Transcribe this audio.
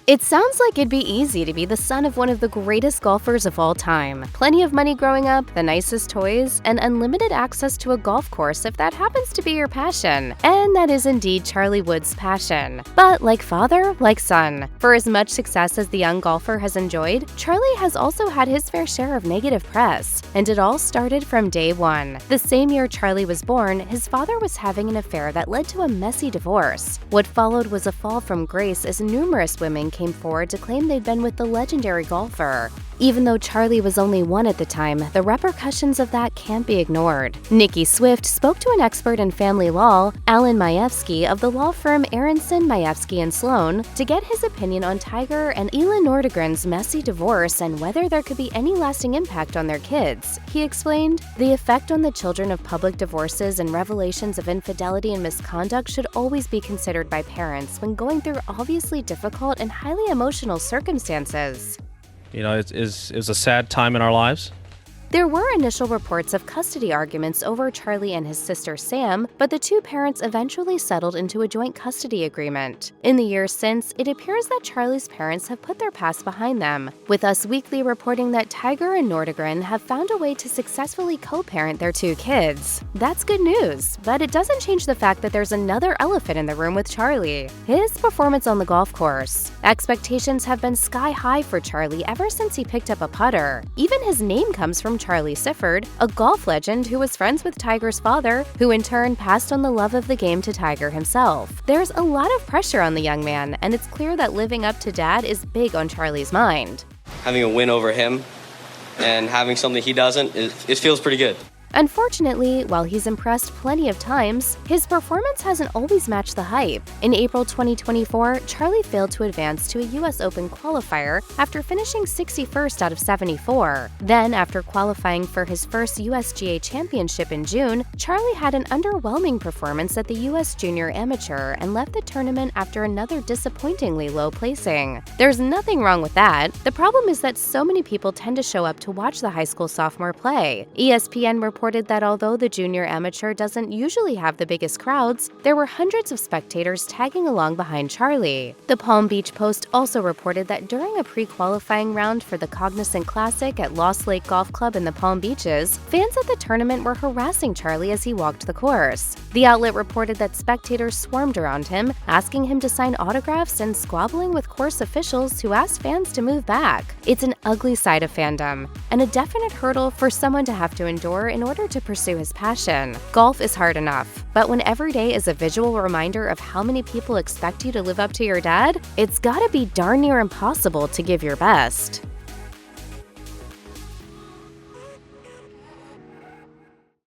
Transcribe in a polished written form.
It sounds like it'd be easy to be the son of one of the greatest golfers of all time. Plenty of money growing up, the nicest toys, and unlimited access to a golf course if that happens to be your passion. And that is indeed Charlie Wood's passion. But like father, like son. For as much success as the young golfer has enjoyed, Charlie has also had his fair share of negative press. And it all started from day one. The same year Charlie was born, his father was having an affair that led to a messy divorce. What followed was a fall from grace as numerous women came forward to claim they'd been with the legendary golfer. Even though Charlie was only 1 at the time, the repercussions of that can't be ignored. Nicki Swift spoke to an expert in family law, Alan Majewski of the law firm Aronson, Majewski & Sloan, to get his opinion on Tiger and Elin Nordegren's messy divorce and whether there could be any lasting impact on their kids. He explained, "The effect on the children of public divorces and revelations of infidelity and misconduct should always be considered by parents when going through obviously difficult and highly emotional circumstances." You know, it was a sad time in our lives. There were initial reports of custody arguments over Charlie and his sister Sam, but the two parents eventually settled into a joint custody agreement. In the years since, it appears that Charlie's parents have put their past behind them, with Us Weekly reporting that Tiger and Nordegren have found a way to successfully co-parent their 2 kids. That's good news, but it doesn't change the fact that there's another elephant in the room with Charlie: his performance on the golf course. Expectations have been sky high for Charlie ever since he picked up a putter. Even his name comes from Charlie Sifford, a golf legend who was friends with Tiger's father, who in turn passed on the love of the game to Tiger himself. There's a lot of pressure on the young man, and it's clear that living up to dad is big on Charlie's mind. Having a win over him and having something he doesn't, it feels pretty good. Unfortunately, while he's impressed plenty of times, his performance hasn't always matched the hype. In April 2024, Charlie failed to advance to a US Open qualifier after finishing 61st out of 74. Then, after qualifying for his first USGA championship in June, Charlie had an underwhelming performance at the US Junior Amateur and left the tournament after another disappointingly low placing. There's nothing wrong with that. The problem is that so many people tend to show up to watch the high school sophomore play. ESPN reported that although the junior amateur doesn't usually have the biggest crowds, there were hundreds of spectators tagging along behind Charlie. The Palm Beach Post also reported that during a pre-qualifying round for the Cognizant Classic at Lost Lake Golf Club in the Palm Beaches, fans at the tournament were harassing Charlie as he walked the course. The outlet reported that spectators swarmed around him, asking him to sign autographs and squabbling with course officials who asked fans to move back. It's an ugly side of fandom, and a definite hurdle for someone to have to endure in order to pursue his passion. Golf is hard enough, but when every day is a visual reminder of how many people expect you to live up to your dad, it's gotta be darn near impossible to give your best.